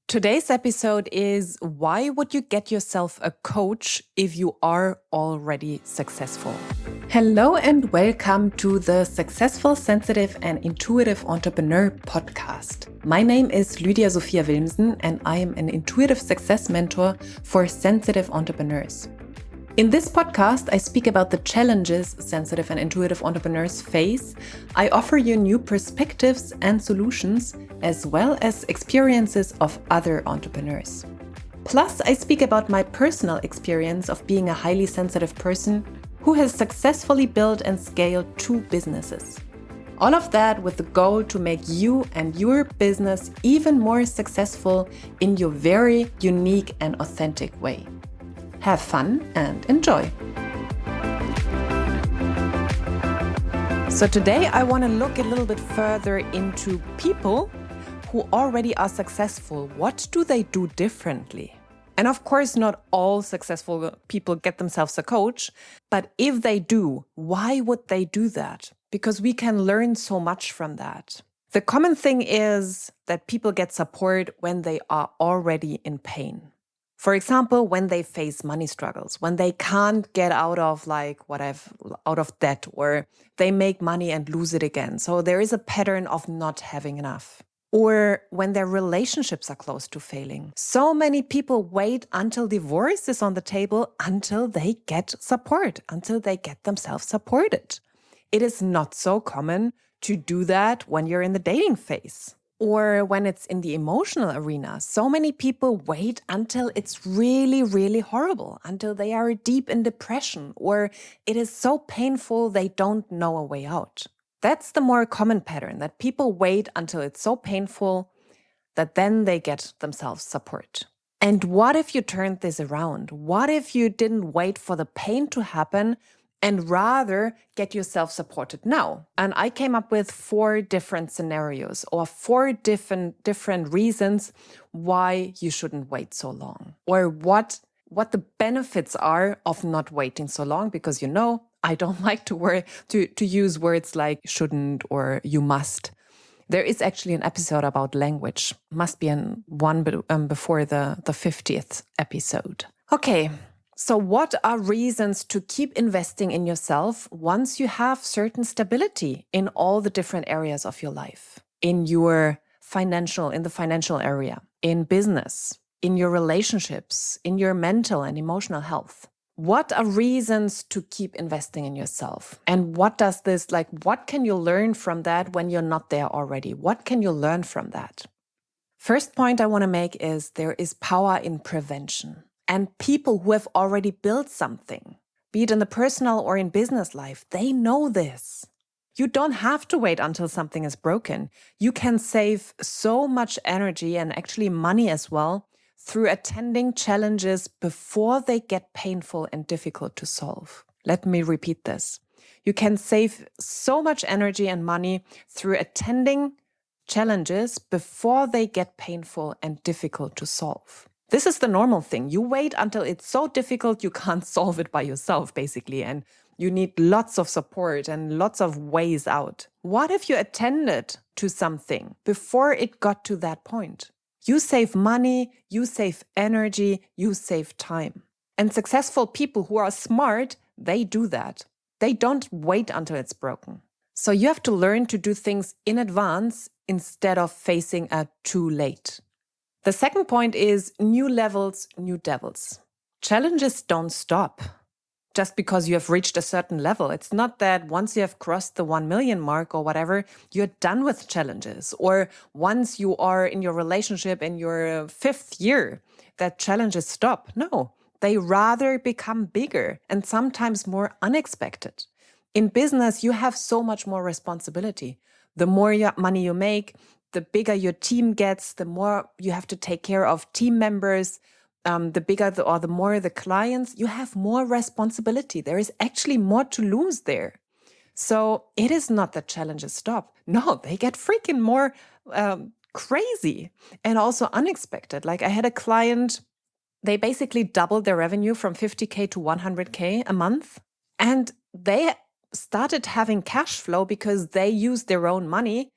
Today's episode is why would you get yourself a coach if you are already successful? Hello and welcome to the Successful, Sensitive and Intuitive Entrepreneur podcast. My name is Lydia Sophia Wilmsen and I am an intuitive success mentor for sensitive entrepreneurs. In this podcast, I speak about the challenges sensitive and intuitive entrepreneurs face. I offer you new perspectives and solutions, as well as experiences of other entrepreneurs. Plus, I speak about my personal experience of being a highly sensitive person who has successfully built and scaled 2 businesses. All of that with the goal to make you and your business even more successful in your very unique and authentic way. Have fun and enjoy. So today I want to look a little bit further into people who already are successful. What do they do differently? And of course, not all successful people get themselves a coach, but if they do, why would they do that? Because we can learn so much from that. The common thing is that people get support when they are already in pain. For example, when they face money struggles, when they can't get out of debt, or they make money and lose it again. So there is a pattern of not having enough. Or when their relationships are close to failing. So many people wait until divorce is on the table until they get support, until they get themselves supported. It is not so common to do that when you're in the dating phase. Or when it's in the emotional arena, so many people wait until it's really, really horrible, until they are deep in depression, or it is so painful they don't know a way out. That's the more common pattern, that people wait until it's so painful that then they get themselves support. And what if you turned this around? What if you didn't wait for the pain to happen and rather get yourself supported now? And I came up with 4 different scenarios or 4 different reasons why you shouldn't wait so long, or what the benefits are of not waiting so long. Because I don't like to use words like shouldn't or you must. There is actually an episode about language. Must be one before the 50th episode. Okay. So what are reasons to keep investing in yourself once you have certain stability in all the different areas of your life? In the financial area, in business, in your relationships, in your mental and emotional health. What are reasons to keep investing in yourself? And what can you learn from that when you're not there already? What can you learn from that? First point I want to make is there is power in prevention. And people who have already built something, be it in the personal or in business life, they know this. You don't have to wait until something is broken. You can save so much energy and actually money as well through attending challenges before they get painful and difficult to solve. Let me repeat this. You can save so much energy and money through attending challenges before they get painful and difficult to solve. This is the normal thing. You wait until it's so difficult you can't solve it by yourself, basically, and you need lots of support and lots of ways out. What if you attended to something before it got to that point? You save money, you save energy, you save time. And successful people who are smart, they do that. They don't wait until it's broken. So you have to learn to do things in advance instead of facing a too late. The second point is new levels, new devils. Challenges don't stop just because you have reached a certain level. It's not that once you have crossed the 1 million mark or whatever, you're done with challenges. Or once you are in your relationship in your 5th year, that challenges stop. No, they rather become bigger and sometimes more unexpected. In business, you have so much more responsibility. The more money you make, the bigger your team gets, the more you have to take care of team members, the more the clients, you have more responsibility. There is actually more to lose there. So it is not that challenges stop. No, they get freaking more crazy and also unexpected. Like I had a client, they basically doubled their revenue from 50K to 100K a month. And they started having cash flow because they used their own money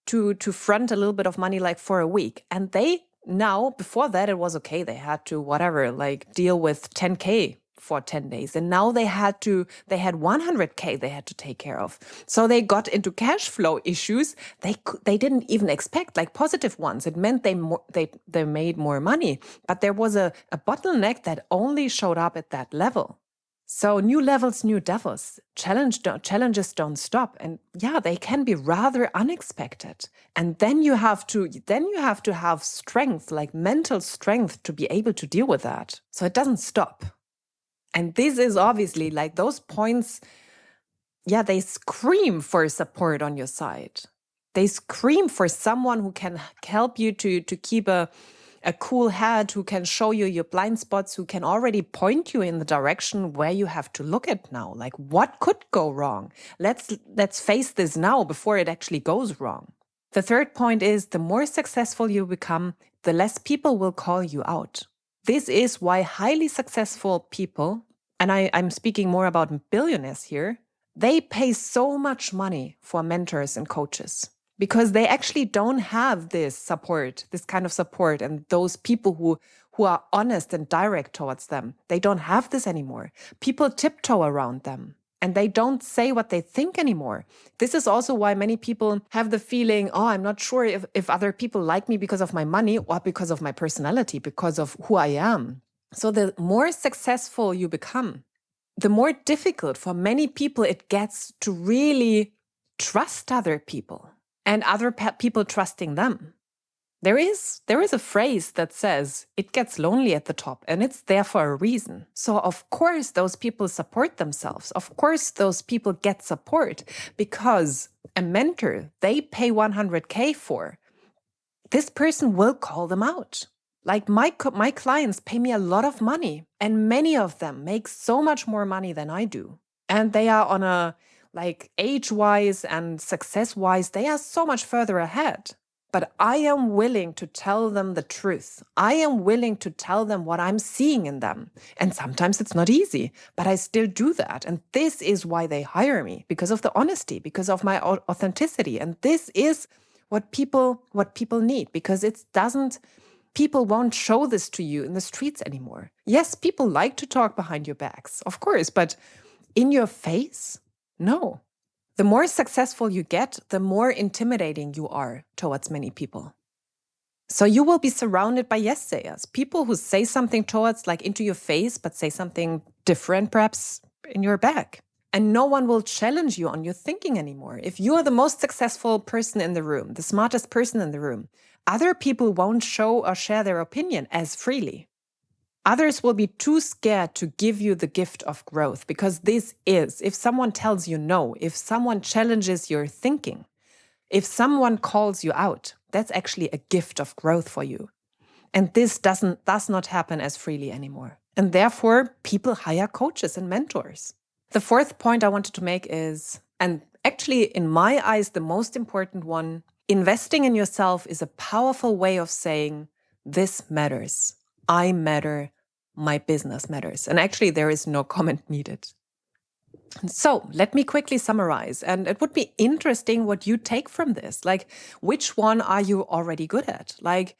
to front a little bit of money like for a week. And they Now, before that, it was okay. They had to, whatever, like deal with 10K for 10 days. And now they had 100K they had to take care of. So they got into cash flow issues they didn't even expect, like positive ones. It meant they made more money. But there was a bottleneck that only showed up at that level. So new levels, new devils. Challenges don't stop. And yeah, they can be rather unexpected. And then you have to have strength, like mental strength, to be able to deal with that. So it doesn't stop. And this is obviously like those points, yeah, they scream for support on your side. They scream for someone who can help you to keep a cool head, who can show you your blind spots, who can already point you in the direction where you have to look at now. Like, what could go wrong? Let's face this now before it actually goes wrong. The third point is, the more successful you become, the less people will call you out. This is why highly successful people, and I'm speaking more about billionaires here, they pay so much money for mentors and coaches. Because they actually don't have this support, this kind of support, and those people who are honest and direct towards them. They don't have this anymore. People tiptoe around them, and they don't say what they think anymore. This is also why many people have the feeling, oh, I'm not sure if other people like me because of my money or because of my personality, because of who I am. So the more successful you become, the more difficult for many people it gets to really trust other people. And other people trusting them. There is a phrase that says, it gets lonely at the top, and it's there for a reason. So of course those people support themselves. Of course those people get support, because a mentor they pay 100K for, this person will call them out. Like my clients pay me a lot of money, and many of them make so much more money than I do. And they are on a, like, age-wise and success-wise, they are so much further ahead. But I am willing to tell them the truth. I am willing to tell them what I'm seeing in them. And sometimes it's not easy, but I still do that. And this is why they hire me, because of the honesty, because of my authenticity. And this is what people need, because people won't show this to you in the streets anymore. Yes, people like to talk behind your backs, of course, but in your face? No. The more successful you get, the more intimidating you are towards many people. So you will be surrounded by yes-sayers, people who say something towards, like, into your face, but say something different, perhaps in your back. And no one will challenge you on your thinking anymore. If you are the most successful person in the room, the smartest person in the room, other people won't show or share their opinion as freely. Others will be too scared to give you the gift of growth, because if someone tells you no, if someone challenges your thinking, if someone calls you out, that's actually a gift of growth for you. And this does not happen as freely anymore. And therefore, people hire coaches and mentors. The fourth point I wanted to make is, and actually in my eyes, the most important one, investing in yourself is a powerful way of saying, this matters. I matter. My business matters. And actually, there is no comment needed. So let me quickly summarize. And it would be interesting what you take from this. Like, which one are you already good at? Like,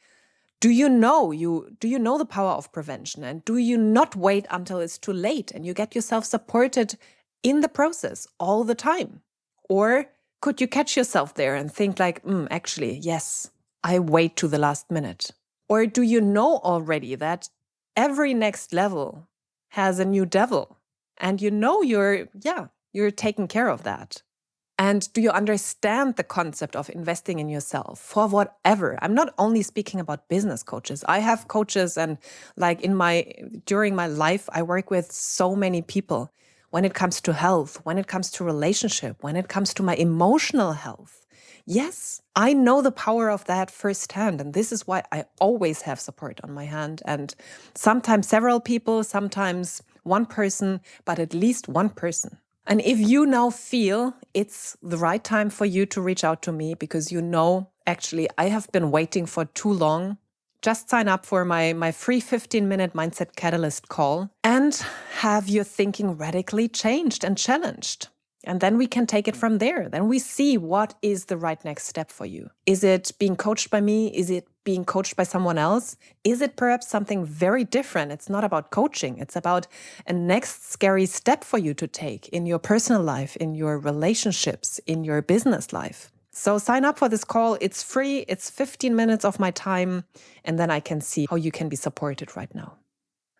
do you know the power of prevention? And do you not wait until it's too late and you get yourself supported in the process all the time? Or could you catch yourself there and think like, actually, yes, I wait to the last minute? Or do you know already that every next level has a new devil, and you're taking care of that? And do you understand the concept of investing in yourself for whatever? I'm not only speaking about business coaches. I have coaches, and like during my life, I work with so many people when it comes to health, when it comes to relationship, when it comes to my emotional health. Yes, I know the power of that firsthand. And this is why I always have support on my hand. And sometimes several people, sometimes one person, but at least one person. And if you now feel it's the right time for you to reach out to me because actually, I have been waiting for too long, just sign up for my free 15-minute Mindset Catalyst call and have your thinking radically changed and challenged. And then we can take it from there. Then we see what is the right next step for you. Is it being coached by me? Is it being coached by someone else? Is it perhaps something very different? It's not about coaching. It's about a next scary step for you to take in your personal life, in your relationships, in your business life. So sign up for this call. It's free. It's 15 minutes of my time. And then I can see how you can be supported right now.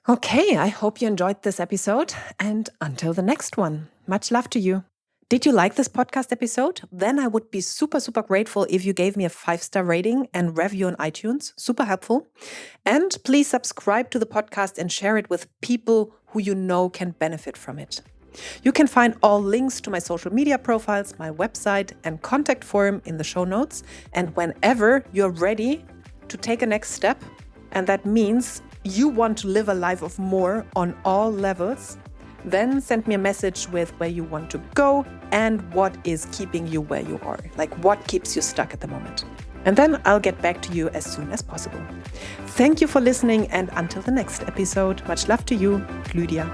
Okay, I hope you enjoyed this episode. And until the next one, much love to you. Did you like this podcast episode? Then I would be super, super grateful if you gave me a 5-star rating and review on iTunes. Super helpful. And please subscribe to the podcast and share it with people who you know can benefit from it. You can find all links to my social media profiles, my website, and contact form in the show notes. And whenever you're ready to take a next step, and that means you want to live a life of more on all levels, then send me a message with where you want to go and what is keeping you where you are, like what keeps you stuck at the moment. And then I'll get back to you as soon as possible. Thank you for listening, and until the next episode, much love to you, Lydia.